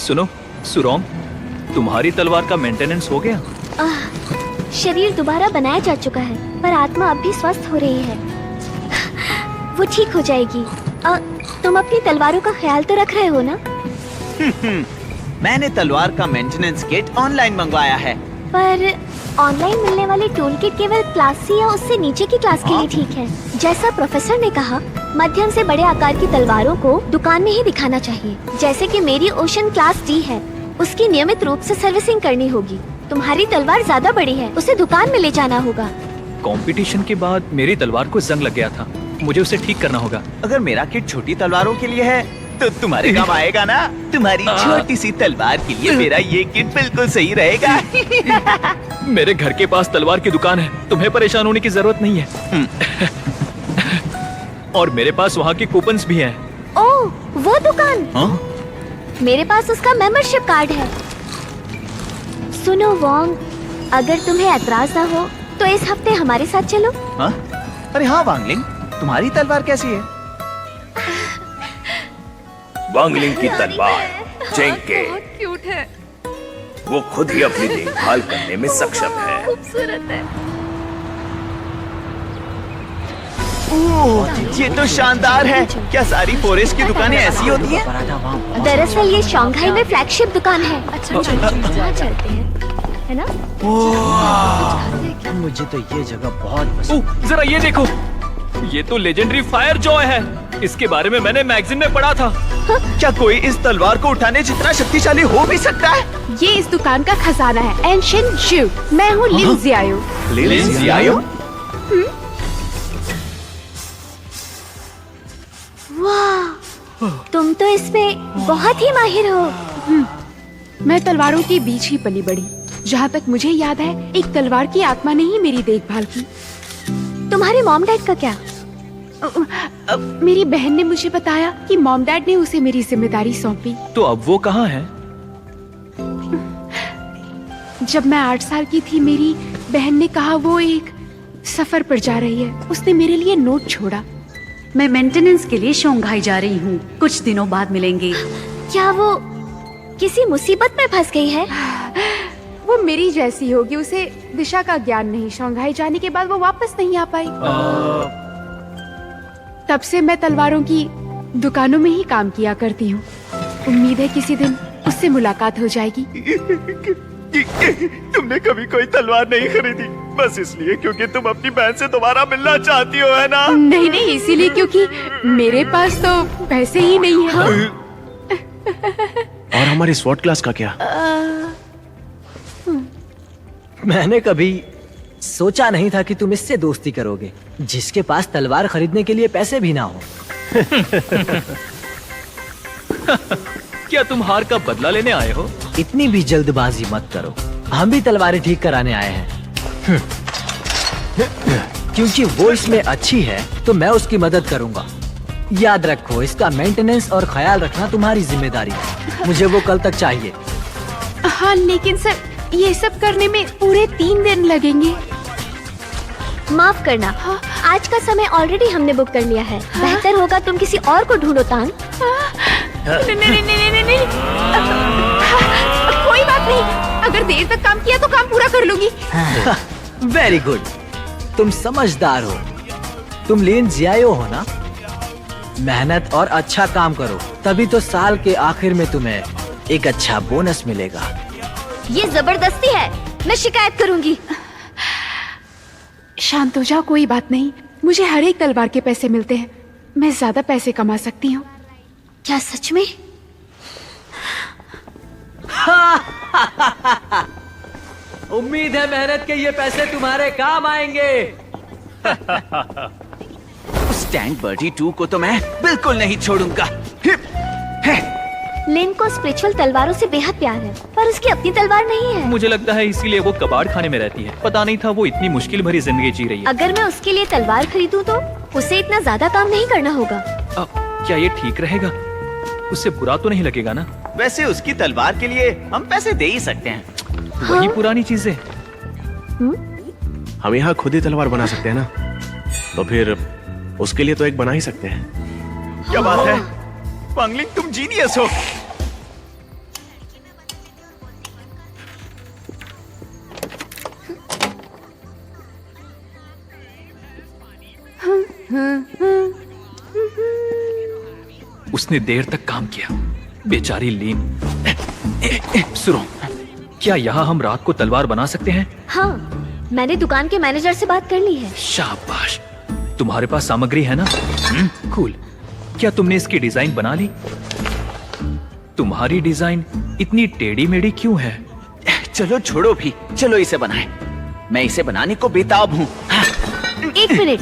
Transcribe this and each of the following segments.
सुनो सुरोंग, तुम्हारी तलवार का मेंटेनेंस हो गया? शरीर दोबारा बनाया जा चुका है, पर आत्मा अब भी स्वस्थ हो रही है। वो ठीक हो जाएगी। तुम अपनी तलवारों का ख्याल तो रख रहे हो ना? मैंने तलवार का मेंटेनेंस किट ऑनलाइन मंगवाया है। पर ऑनलाइन मिलने वाली टूल किट केवल क्लास सी या उससे नीचे की क्लास के लिए ठीक है। जैसा प्रोफेसर ने कहा, मध्यम से बड़े आकार की तलवारों को दुकान में ही दिखाना चाहिए। जैसे कि मेरी ओशन क्लास डी है, उसकी नियमित रूप से सर्विसिंग करनी होगी। तुम्हारी तलवार ज्यादा बड़ी है, उसे दुकान में ले जाना होगा। कंपटीशन के बाद मेरी तलवार को जंग लग गया था, मुझे उसे ठीक करना होगा। अगर मेरा किट छोटी तलवारों के लिए है तो तुम्हारे काम आएगा ना। तुम्हारी छोटी सी तलवार के लिए मेरा ये किट बिल्कुल सही रहेगा। मेरे घर के पास तलवार की दुकान है, तुम्हें परेशान होने की जरूरत नहीं है। और मेरे पास वहाँ के कूपन्स भी हैं। ओह, वो दुकान? मेरे पास उसका मेंबरशिप कार्ड है। सुनो वोंग, अगर तुम्हें एतराज ना हो तो इस हफ्ते हमारे साथ चलो। अरे हाँ वांगलिंग, तुम्हारी तलवार कैसी है? वांगलिंग की तलवार जेंके क्यूट है। वो खुद ही अपनी देखभाल करने में सक्षम है। खूबसूरत है। ये तो शानदार है। क्या सारी फॉरेस्ट की दुकानें ऐसी होती हैं? दरअसल ये शंघाई में फ्लैगशिप दुकान है। अच्छा वहाँ चलते हैं, है ना? मुझे तो ये जगह बहुत पसंद। जरा ये देखो, ये तो लेजेंडरी फायर जॉय है। इसके बारे में मैंने मैगजीन में पढ़ा था। क्या कोई इस तलवार को उठाने जितना शक्तिशाली हो भी सकता है? ये इस दुकान का खजाना है। एंशिएंट शिव। मैं हूँ लिन जियायो। लिन जियायो? वाह, तुम तो इसमें बहुत ही माहिर हो। मैं तलवारों के बीच ही पली बड़ी। जहाँ तक मुझे याद है, एक तलवार की आत्मा ने ही मेरी देखभाल की। तुम्हारे मॉम डैड का क्या? मेरी बहन ने मुझे बताया कि मॉम डैड ने उसे मेरी जिम्मेदारी सौंपी। तो अब वो कहाँ है? जब मैं 8 साल की थी, मेरी बहन ने कहा वो एक सफर पर जा रही है। उसने मेरे लिए नोट छोड़ा। मैं मेंटेनेंस के लिए शंघाई जा रही हूँ, कुछ दिनों बाद मिलेंगे। क्या वो किसी मुसीबत में फंस गई है? वो मेरी जैसी होगी, उसे दिशा का ज्ञान नहीं। शंघाई जाने के बाद वो वापस नहीं आ पाई। तब से मैं तलवारों की दुकानों में ही काम किया करती हूँ। उम्मीद है किसी दिन उससे मुलाकात हो जाएगी। तुमने कभी कोई तलवार नहीं खरीदी बस इसलिए क्योंकि तुम अपनी बहन से दोबारा मिलना चाहती हो, है ना? नहीं नहीं, इसीलिए क्योंकि मेरे पास तो पैसे ही नहीं है। और हमारी स्वॉट क्लास का क्या? मैंने कभी सोचा नहीं था कि तुम इससे दोस्ती करोगे, जिसके पास तलवार खरीदने के लिए पैसे भी ना हो। क्या तुम हार का बदला लेने आए हो? इतनी भी जल्दबाजी मत करो, हम भी तलवारें ठीक कराने आए हैं। क्योंकि वो इसमें अच्छी है तो मैं उसकी मदद करूंगा। याद रखो, इसका मेंटेनेंस और ख्याल रखना तुम्हारी जिम्मेदारी है। मुझे वो कल तक चाहिए। हाँ, लेकिन सर ये सब करने में पूरे 3 दिन लगेंगे। माफ करना, आज का समय ऑलरेडी हमने बुक कर लिया है। बेहतर होगा तुम किसी और को ढूंढो तान। नहीं। कोई बात नहीं, अगर देर तक काम किया तो काम पूरा कर लूंगी। वेरी गुड, तुम समझदार हो। तुम लिन जियायो हो ना? मेहनत और अच्छा काम करो, तभी तो साल के आखिर में तुम्हें एक अच्छा बोनस मिलेगा। ये जबरदस्ती है, मैं शिकायत करूंगी। शांत हो जाओ, कोई बात नहीं। मुझे हर एक तलवार के पैसे मिलते हैं। मैं ज्यादा पैसे कमा सकती हूँ। क्या सच में? उम्मीद है मेहनत के ये पैसे तुम्हारे काम आएंगे। उस टैंक बर्डी 2 को तो मैं बिल्कुल नहीं छोड़ूंगा। लिन को स्पिरिचुअल तलवारों से बेहद प्यार है, पर उसकी अपनी तलवार नहीं है। मुझे लगता है इसीलिए वो कबाड़ खाने में रहती है। पता नहीं था वो इतनी मुश्किल भरी जिंदगी जी रही है। अगर मैं उसके लिए तलवार खरीदूं तो उसे इतना ज्यादा काम नहीं करना होगा। क्या ये ठीक रहेगा? उससे बुरा तो नहीं लगेगा ना? वैसे उसकी तलवार के लिए हम पैसे दे ही सकते हैं। वही पुरानी चीजें। हम यहाँ खुद ही तलवार बना सकते हैं ना, तो फिर उसके लिए तो एक बना ही सकते हैं। क्या बात है वांगलिंग, तुम जीनियस हो। कितनी देर तक काम किया, बेचारी लीन। सुनो, क्या यहाँ हम रात को तलवार बना सकते हैं? हाँ, मैंने दुकान के मैनेजर से बात कर ली है। शाबाश, तुम्हारे पास सामग्री है ना? कूल। क्या तुमने इसकी डिजाइन बना ली? तुम्हारी डिजाइन इतनी टेढ़ी मेढ़ी क्यों है? चलो छोड़ो भी, चलो इसे बनाएं। मैं इसे बनाने को बेताब हूँ। एक मिनट,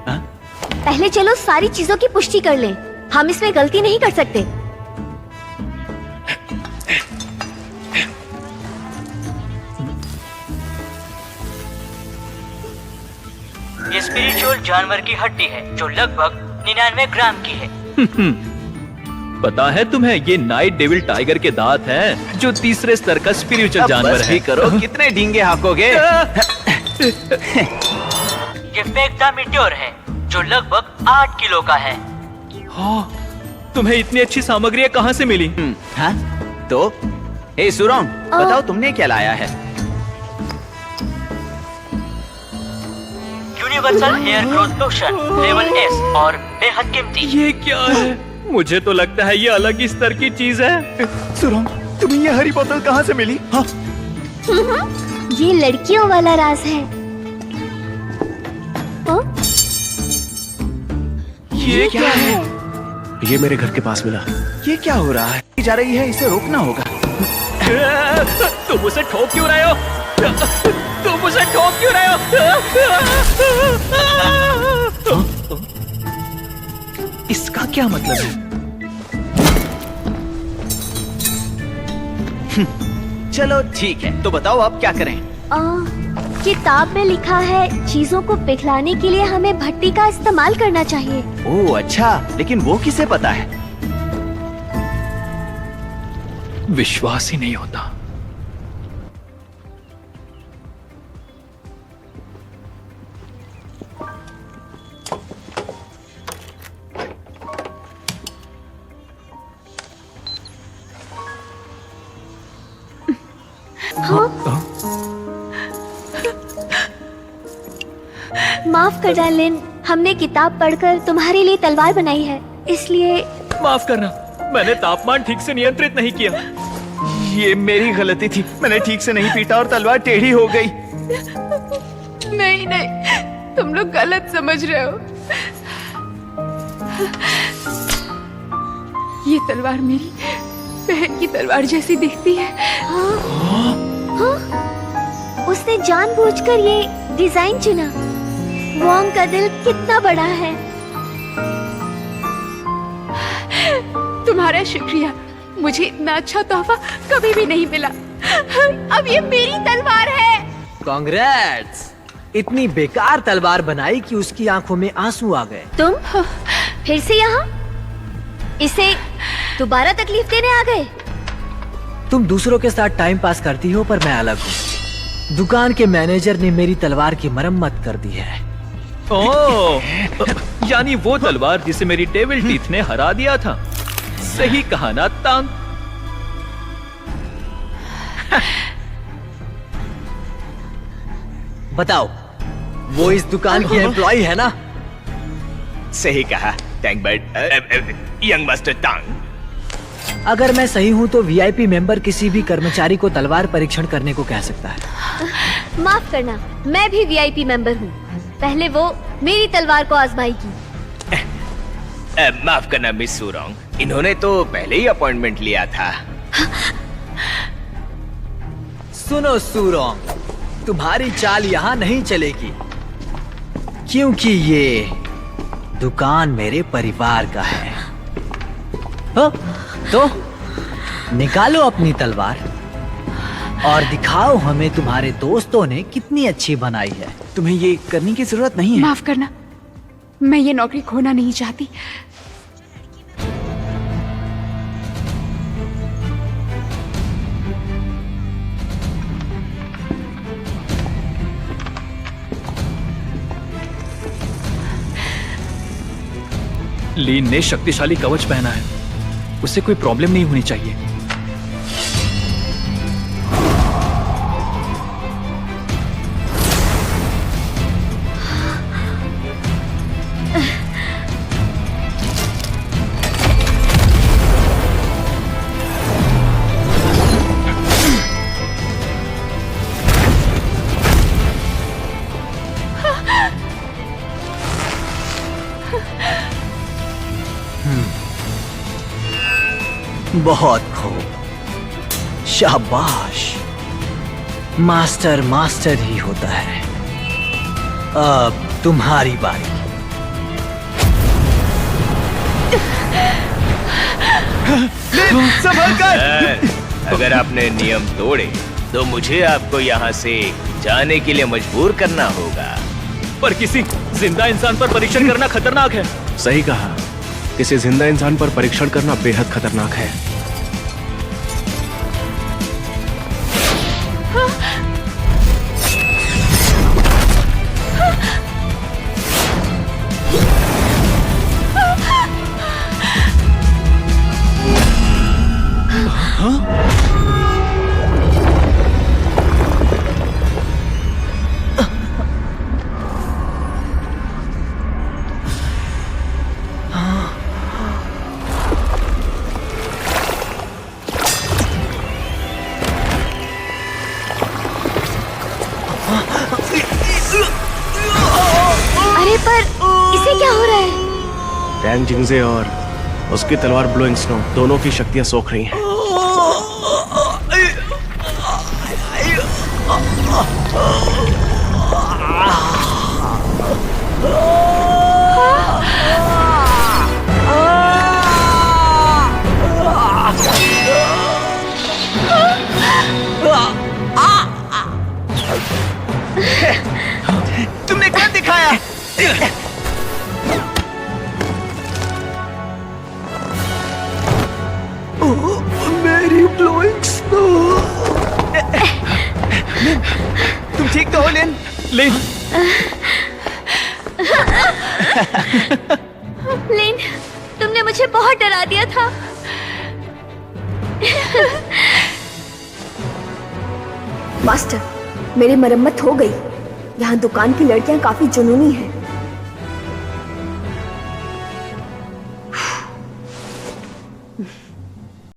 पहले चलो सारी चीजों की पुष्टि कर लें। हम इसमें गलती नहीं कर सकते। ये स्पिरिचुअल जानवर की हड्डी है जो लगभग 99 ग्राम की है। पता है तुम्हें, ये नाइट डेविल टाइगर के दांत हैं, जो तीसरे स्तर का स्पिरिचुअल अब जानवर बस है। भी करो, कितने डींगे हाकोगे? ये फेक्टा मीटियोर है जो लगभग 8 किलो का है। हाँ, तुम्हें इतनी अच्छी सामग्री कहाँ से मिली? हाँ? तो हे सुरोंग, बताओ तुमने क्या लाया है? Universal hair growth lotion level S और बेहद कीमती। ये क्या है? मुझे तो लगता है ये अलग ही स्तर की चीज है। सुरोंग, तुम्हें ये हरी बोतल कहाँ से मिली? हाँ? ये लड़कियों वाला राज है। ये क्या है? ये मेरे घर के पास मिला। ये क्या हो रहा है? जा रही है, इसे रोकना होगा। तुम उसे ठोक क्यों रहे हो? तुम उसे ठोक क्यों रहे हो? इसका क्या मतलब है? चलो ठीक है, तो बताओ अब क्या करें? किताब में लिखा है चीजों को पिघलाने के लिए हमें भट्टी का इस्तेमाल करना चाहिए। ओह अच्छा, लेकिन वो किसे पता है? विश्वास ही नहीं होता। माफ कर डार्लिन, हमने किताब पढ़कर तुम्हारे लिए तलवार बनाई है, इसलिए माफ करना, मैंने तापमान ठीक से नियंत्रित नहीं किया। ये मेरी गलती थी, मैंने ठीक से नहीं पीटा और तलवार टेढ़ी हो गई। नहीं नहीं, तुम लोग गलत समझ रहे हो। ये तलवार मेरी बहन की तलवार जैसी दिखती है। उसने जानबूझकर ये डिजाइन चुना। वॉन्ग का दिल कितना बड़ा है। तुम्हारा शुक्रिया, मुझे इतना अच्छा तोहफा कभी भी नहीं मिला। अब ये मेरी तलवार है। कांग्रेट्स! इतनी बेकार तलवार बनाई कि उसकी आंखों में आंसू आ गए। तुम फिर से यहाँ इसे दोबारा तकलीफ देने आ गए? तुम दूसरों के साथ टाइम पास करती हो, पर मैं अलग हूँ। दुकान के मैनेजर ने मेरी तलवार की मरम्मत कर दी है। ओह, यानी वो तलवार जिसे मेरी डेविल टीथ ने हरा दिया था। सही कहा ना तांग? बताओ, वो इस दुकान की एम्प्लॉय है ना? सही कहा टैंगबर्ड, यंग मास्टर टांग। अगर मैं सही हूँ तो वीआईपी मेंबर किसी भी कर्मचारी को तलवार परीक्षण करने को कह सकता है। माफ करना, मैं भी वीआईपी मेंबर हूँ। पहले वो मेरी तलवार को आजमाएगी। माफ करना मिस सुरोंग, इन्होंने तो पहले ही अपॉइंटमेंट लिया था। सुनो सुरोंग, तुम्हारी चाल यहाँ नहीं चलेगी, क्योंकि ये दुकान मेरे परिवार का है। तो निकालो अपनी तलवार और दिखाओ हमें तुम्हारे दोस्तों ने कितनी अच्छी बनाई है। तुम्हें ये करने की जरूरत नहीं है। माफ करना, मैं ये नौकरी खोना नहीं चाहती। लीन ने शक्तिशाली कवच पहना है, उसे कोई प्रॉब्लम नहीं होनी चाहिए। बहुत खूब, शाबाश। मास्टर मास्टर ही होता है। अब तुम्हारी बारी। संभल कर। अगर आपने नियम तोड़े तो मुझे आपको यहाँ से जाने के लिए मजबूर करना होगा। पर किसी जिंदा इंसान पर परीक्षण करना खतरनाक है। सही कहा, किसी जिंदा इंसान पर परीक्षण करना बेहद खतरनाक है। अरे पर इसे क्या हो रहा है? टैंग जिंगजे और उसकी तलवार ब्लोइंग स्नो दोनों की शक्तियां सोख रही हैं। तुमने क्या दिखाया? मेरी ब्लोइंग स्नो। तुम ठीक तो हो लिन? लिन, लिन, तुमने मुझे बहुत डरा दिया था। मास्टर, मेरी मरम्मत हो गई। यहाँ दुकान की लड़कियाँ काफी जुनूनी हैं।